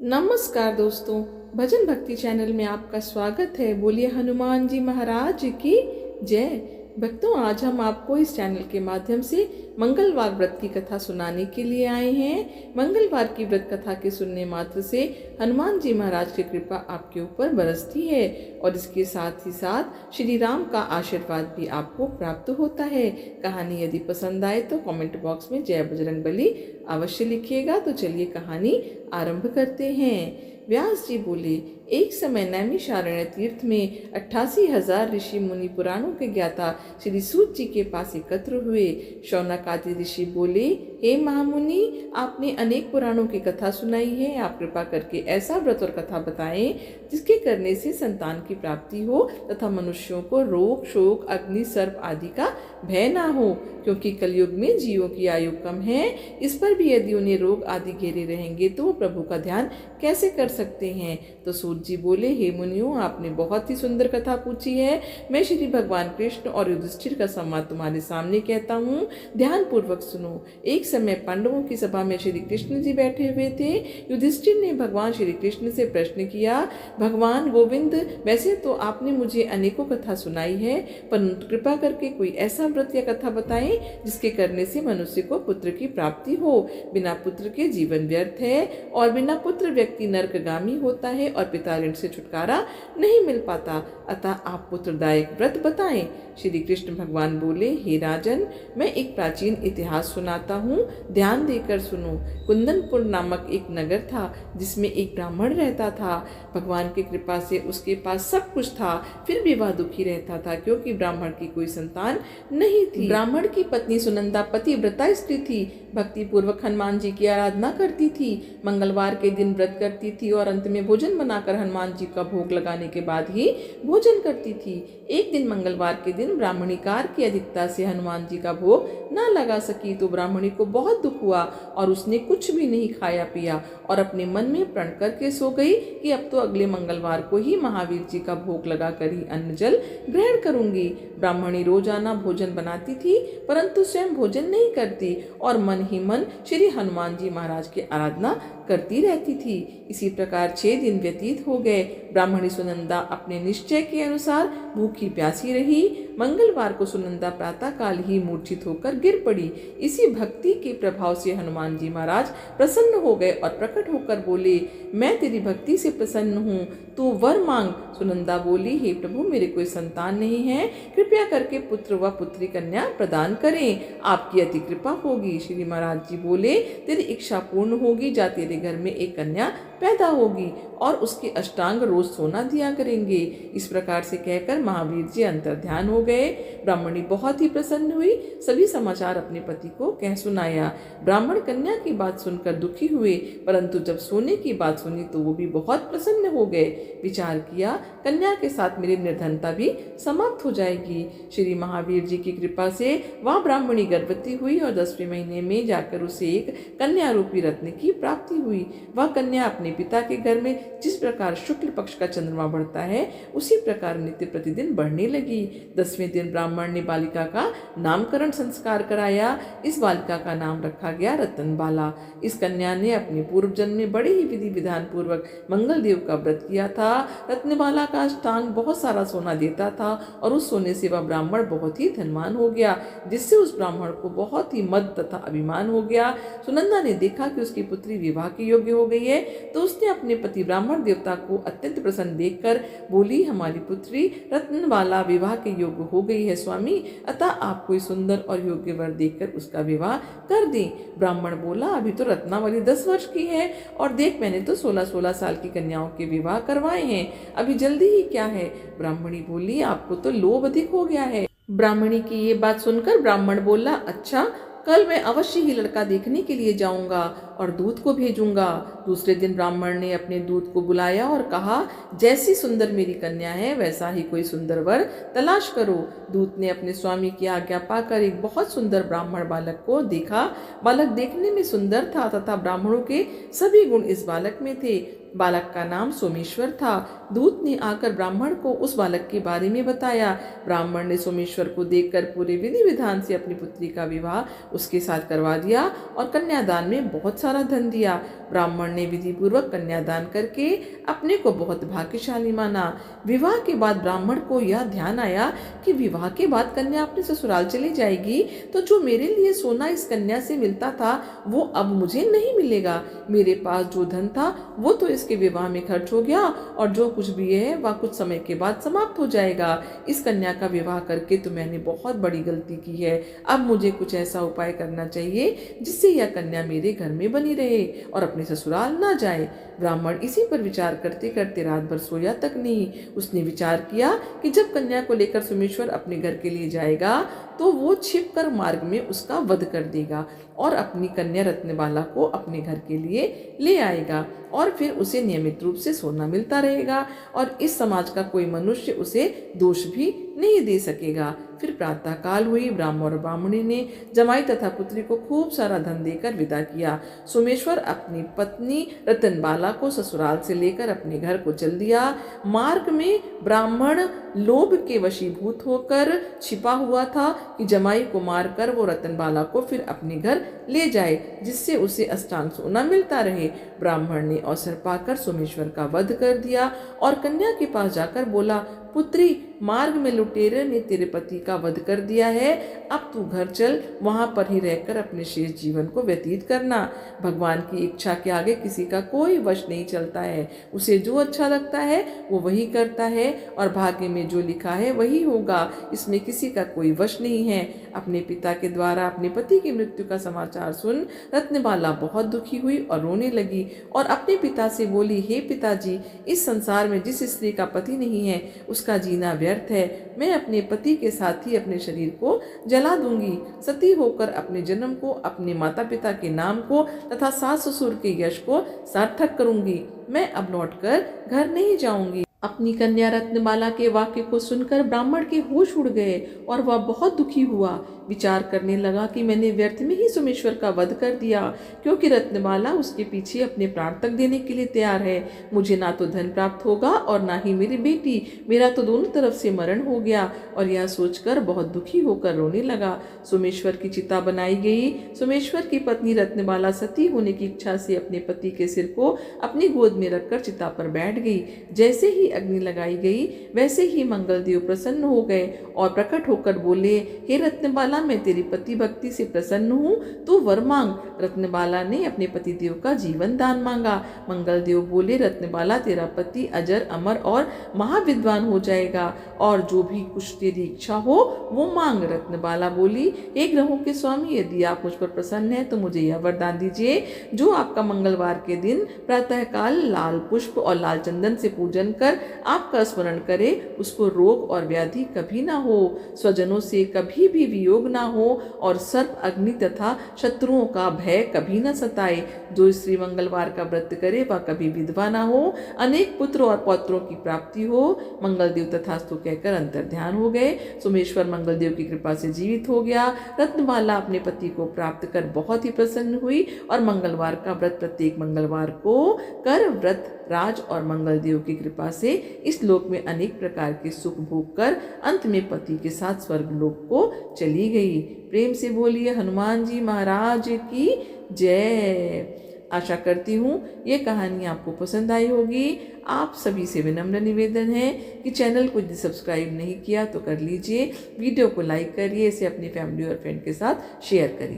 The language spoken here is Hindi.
नमस्कार दोस्तों, भजन भक्ति चैनल में आपका स्वागत है। बोलिए हनुमान जी महाराज की जय। भक्तों, आज हम आपको इस चैनल के माध्यम से मंगलवार व्रत की कथा सुनाने के लिए आए हैं। मंगलवार की व्रत कथा के सुनने मात्र से हनुमान जी महाराज की कृपा आपके ऊपर बरसती है और इसके साथ ही साथ श्री राम का आशीर्वाद भी आपको प्राप्त होता है। कहानी यदि पसंद आए तो कमेंट बॉक्स में जय बजरंगबली अवश्य लिखिएगा। तो चलिए कहानी आरंभ करते हैं। व्यास जी बोले, एक समय नैमिषारण्य तीर्थ में 88,000 ऋषि मुनि पुराणों के ज्ञाता श्री सूत जी के पास एकत्र हुए। शौनक आदि ऋषि बोले, हे महामुनि, आपने अनेक पुराणों की कथा सुनाई है। आप कृपा करके ऐसा व्रत और कथा बताएं जिसके करने से संतान की प्राप्ति हो तथा मनुष्यों को रोग, शोक, अग्नि, सर्प आदि का भय ना हो, क्योंकि कलयुग में जीवों की आयु कम है। इस पर भी यदि उन्हें रोग आदि घेरे रहेंगे तो वो प्रभु का ध्यान कैसे कर सकते हैं। तो सूत जी बोले, हे मुनियों, आपने बहुत ही सुंदर कथा पूछी है। मैं श्री भगवान कृष्ण और युधिष्ठिर का संवाद तुम्हारे सामने कहता हूँ, ध्यान पूर्वक सुनो। एक समय पांडवों की सभा में श्री कृष्ण जी बैठे हुए थे। युधिष्ठिर ने भगवान श्री कृष्ण से प्रश्न किया, भगवान गोविंद, वैसे तो आपने मुझे अनेकों कथा सुनाई है, परंतु कृपा करके कोई ऐसा व्रत या कथा बताएं जिसके करने से मनुष्य को पुत्र की प्राप्ति हो। बिना पुत्र के जीवन व्यर्थ है और बिना पुत्र व्यक्ति नरकगामी होता है और पिता ऋण से छुटकारा नहीं मिल पाता। अतः आप पुत्रदायक व्रत बताएं। श्री कृष्ण भगवान बोले, हे राजन, मैं एक प्राचीन इतिहास सुनाता हूँ, ध्यान देकर सुनो। कुंदनपुर नामक एक नगर था जिसमें एक ब्राह्मण रहता था। भगवान की कृपा से उसके पास सब कुछ था, फिर भी वह दुखी रहता था क्योंकि ब्राह्मण की कोई संतान नहीं थी। ब्राह्मण की पत्नी सुनंदा पतिव्रता स्त्री थी, भक्ति पूर्वक हनुमान जी की आराधना करती थी, मंगलवार के दिन व्रत करती थी और अंत में भोजन बनाकर हनुमान जी का भोग लगाने के बाद ही भोजन करती थी। एक दिन मंगलवार के दिन ब्राह्मणी कार्य की अधिकता से हनुमान जी का भोग न लगा सकी तो ब्राह्मणी को बहुत दुख हुआ और उसने कुछ भी नहीं खाया पिया और अपने मन में प्रण करके सो गई कि अब तो अगले मंगलवार को ही महावीर जी का भोग लगाकर ही अन्न जल ग्रहण करूंगी। ब्राह्मणी रोजाना भोजन बनाती थी परंतु स्वयं भोजन नहीं करती और मन ही मन श्री हनुमान जी महाराज की आराधना करती रहती थी। इसी प्रकार 6 दिन व्यतीत हो गए। ब्राह्मणी सुनंदा अपने निश्चय के अनुसार भूखी प्यासी रही। मंगलवार को सुनंदा प्रातः काल ही मूर्छित होकर गिर पड़ी। इसी भक्ति के प्रभाव से हनुमान जी महाराज प्रसन्न हो गए और प्रकट होकर बोले, मैं तेरी भक्ति से प्रसन्न हूँ, तू वर मांग। सुनंदा बोली, हे प्रभु, मेरे कोई संतान नहीं है, कृपया करके पुत्र व पुत्री कन्या प्रदान करें, आपकी अति कृपा होगी। श्री महाराज जी बोले, तेरी इच्छा पूर्ण होगी, जा तेरे घर में एक कन्या पैदा होगी और उसके अष्टांग रोज सोना दिया करेंगे। इस प्रकार से कहकर महावीर जी अंतर्ध्यान हो गए। ब्राह्मणी बहुत ही प्रसन्न हुई, सभी समाचार अपने पति को कह सुनाया। ब्राह्मण कन्या की बात सुनकर दुखी हुए, परंतु जब सोने की बात सुनी तो वो भी बहुत प्रसन्न हो गए। विचार किया, कन्या के साथ मेरी निर्धनता भी समाप्त हो जाएगी। श्री महावीर जी की कृपा से वह ब्राह्मणी गर्भवती हुई और 10वें महीने में जाकर उसे एक कन्या रूपी रत्न की प्राप्ति हुई। वह कन्या अपने पिता के घर में जिस प्रकार शुक्ल पक्ष का चंद्रमा बढ़ता है उसी प्रकार नित्य प्रतिदिन बढ़ने लगी। 10वें दिन ब्राह्मण ने बालिका का नामकरण संस्कार कराया। इस बालिका का नाम रखा गया रतनबाला। इस कन्या ने अपने पूर्व जन्म में बड़े ही विधि विधान पूर्वक मंगल देव का व्रत किया था। रत्नबाला का अष्टांग बहुत सारा सोना देता था और उस सोने से वह ब्राह्मण बहुत ही धनवान हो गया, जिससे उस ब्राह्मण को बहुत ही मद तथा अभिमान हो गया। सुनंदा ने देखा कि उसकी पुत्री विवाह के योग्य हो गई है तो उसने अपने पति ब्राह्मण देवता को अत्यंत प्रसन्न देखकर बोली, हमारी पुत्री रत्नबाला विवाह के योग्य हो गई है स्वामी, अतः आप कोई सुंदर और योग्य वर देखकर उसका विवाह कर दें। ब्राह्मण बोला, अभी तो रत्नावली 10 वर्ष की है और देख, मैंने तो 16-16 साल की कन्याओं के विवाह करवाए हैं, अभी जल्दी ही क्या है। ब्राह्मणी बोली, आपको तो लोभ अधिक हो गया है। ब्राह्मणी की ये बात सुनकर ब्राह्मण बोला, अच्छा, कल मैं अवश्य ही लड़का देखने के लिए जाऊंगा और दूत को भेजूंगा। दूसरे दिन ब्राह्मण ने अपने दूत को बुलाया और कहा, जैसी सुंदर मेरी कन्या है वैसा ही कोई सुंदर वर तलाश करो। दूत ने अपने स्वामी की आज्ञा पाकर एक बहुत सुंदर ब्राह्मण बालक को देखा। बालक देखने में सुंदर था तथा ब्राह्मणों के सभी गुण इस बालक में थे। बालक का नाम सोमेश्वर था। दूत ने आकर ब्राह्मण को उस बालक के बारे में बताया। ब्राह्मण ने सोमेश्वर को देखकर पूरे विधि विधान से अपनी पुत्री का विवाह उसके साथ करवा दिया और कन्यादान में बहुत सारा धन दिया। ब्राह्मण ने विधि पूर्वक कन्यादान करके अपने को बहुत भाग्यशाली माना। विवाह के बाद ब्राह्मण को यह ध्यान आया कि विवाह के बाद कन्या अपने ससुराल चली जाएगी तो जो मेरे लिए सोना इस कन्या से मिलता था वो अब मुझे नहीं मिलेगा। मेरे पास जो धन था वो तो इसके विवाह में खर्च हो गया और जो कुछ भी है वह कुछ समय के बाद समाप्त हो जाएगा। इस कन्या का विवाह करके तो मैंने बहुत बड़ी गलती की है। अब मुझे कुछ ऐसा उपाय करना चाहिए जिससे यह कन्या मेरे घर में बनी रहे और अपने ससुराल ना जाए। ब्राह्मण इसी पर विचार करते करते रात भर सोया तक नहीं। उसने विचार किया कि जब कन्या को लेकर सोमेश्वर अपने घर के लिए जाएगा तो वो छिपकर मार्ग में उसका वध कर देगा और अपनी कन्या रत्नबाला को अपने घर के लिए ले आएगा और फिर उसे नियमित रूप से सोना मिलता रहेगा और इस समाज का कोई मनुष्य उसे दोष भी नहीं दे सकेगा। फिर प्रातः काल हुई। ब्राह्मण और ब्राह्मणी ने जमाई तथा पुत्री को खूब सारा धन देकर विदा किया। सोमेश्वर अपनी पत्नी रतनबाला को ससुराल से लेकर अपने घर को चल दिया। मार्ग में ब्राह्मण लोभ के वशीभूत होकर छिपा हुआ था कि जमाई को मारकर वो रतनबाला को फिर अपने घर ले जाए जिससे उसे अष्टांग सोना मिलता रहे। ब्राह्मण ने अवसर पाकर सोमेश्वर का वध कर दिया और कन्या के पास जाकर बोला, पुत्री, मार्ग में लुटेरे ने तेरे पति का वध कर दिया है। अब तू घर चल, वहां पर ही रहकर अपने शेष जीवन को व्यतीत करना। भगवान की इच्छा के आगे किसी का कोई वश नहीं चलता है। उसे जो अच्छा लगता है वो वही करता है और भाग्य में जो लिखा है वही होगा। इसमें किसी का कोई वश नहीं है। अपने पिता के द्वारा अपने पति की मृत्यु का समाचार सुन रत्नबाला बहुत दुखी हुई और रोने लगी और अपने पिता से बोली, हे पिताजी, इस संसार में जिस स्त्री का पति नहीं है उसका जीना व्यर्थ है। मैं अपने पति के साथ ही अपने शरीर को जला दूंगी। सती होकर अपने जन्म को, अपने माता पिता के नाम को तथा सास ससुर के यश को सार्थक करूंगी। मैं अब लौटकर घर नहीं जाऊंगी। अपनी कन्या रत्नबाला के वाक्य को सुनकर ब्राह्मण के होश उड़ गए और वह बहुत दुखी हुआ। विचार करने लगा कि मैंने व्यर्थ में ही सोमेश्वर का वध कर दिया, क्योंकि रत्नबाला उसके पीछे अपने प्राण तक देने के लिए तैयार है। मुझे ना तो धन प्राप्त होगा और ना ही मेरी बेटी। मेरा तो दोनों तरफ से मरण हो गया। और यह सोचकर बहुत दुखी होकर रोने लगा। सोमेश्वर की चिता बनाई गई। सोमेश्वर की पत्नी रत्नबाला सती होने की इच्छा से अपने पति के सिर को अपनी गोद में रखकर चिता पर बैठ गई। जैसे ही अग्नि लगाई गई वैसे ही मंगलदेव प्रसन्न हो गए और प्रकट होकर बोले, हे रत्नबाला, मैं तेरी पति भक्ति से प्रसन्न हूँ, तू वर मांग। रत्नबाला ने अपने पति देव का जीवन दान मांगा। मंगलदेव बोले, रत्नबाला, तेरा पति अजर अमर और महाविद्वान हो जाएगा और जो भी कुछ तेरी इच्छा हो वो मांग। रत्नबाला बोली, हे ग्रहों के स्वामी, यदि आप मुझ पर प्रसन्न हैं तो मुझे यह वरदान दीजिए, जो आपका मंगलवार के दिन प्रातःकाल लाल पुष्प और लाल चंदन से पूजन कर आपका स्मरण करे, उसको रोग और व्याधि कभी ना हो, स्वजनों से कभी भी वियोग ना हो और सर्प, अग्नि तथा शत्रुओं का भय कभी न सताए। जो स्त्री मंगलवार का व्रत करे वह कभी विधवा ना हो, अनेक पुत्र और पौत्रों की प्राप्ति हो। मंगलदेव तथास्तु कहकर अंतर ध्यान हो गए। सोमेश्वर मंगलदेव की कृपा से जीवित हो गया। रत्नबाला अपने पति को प्राप्त कर बहुत ही प्रसन्न हुई और मंगलवार का व्रत प्रत्येक मंगलवार को कर व्रत राज और मंगलदेव की कृपा से इस लोक में अनेक प्रकार के सुख भोग कर अंत में पति के साथ स्वर्ग लोक को चली गई। प्रेम से बोलिए हनुमान जी महाराज की जय। आशा करती हूँ ये कहानी आपको पसंद आई होगी। आप सभी से विनम्र निवेदन है कि चैनल को यदि सब्सक्राइब नहीं किया तो कर लीजिए, वीडियो को लाइक करिए, इसे अपनी फैमिली और फ्रेंड के साथ शेयर करिए।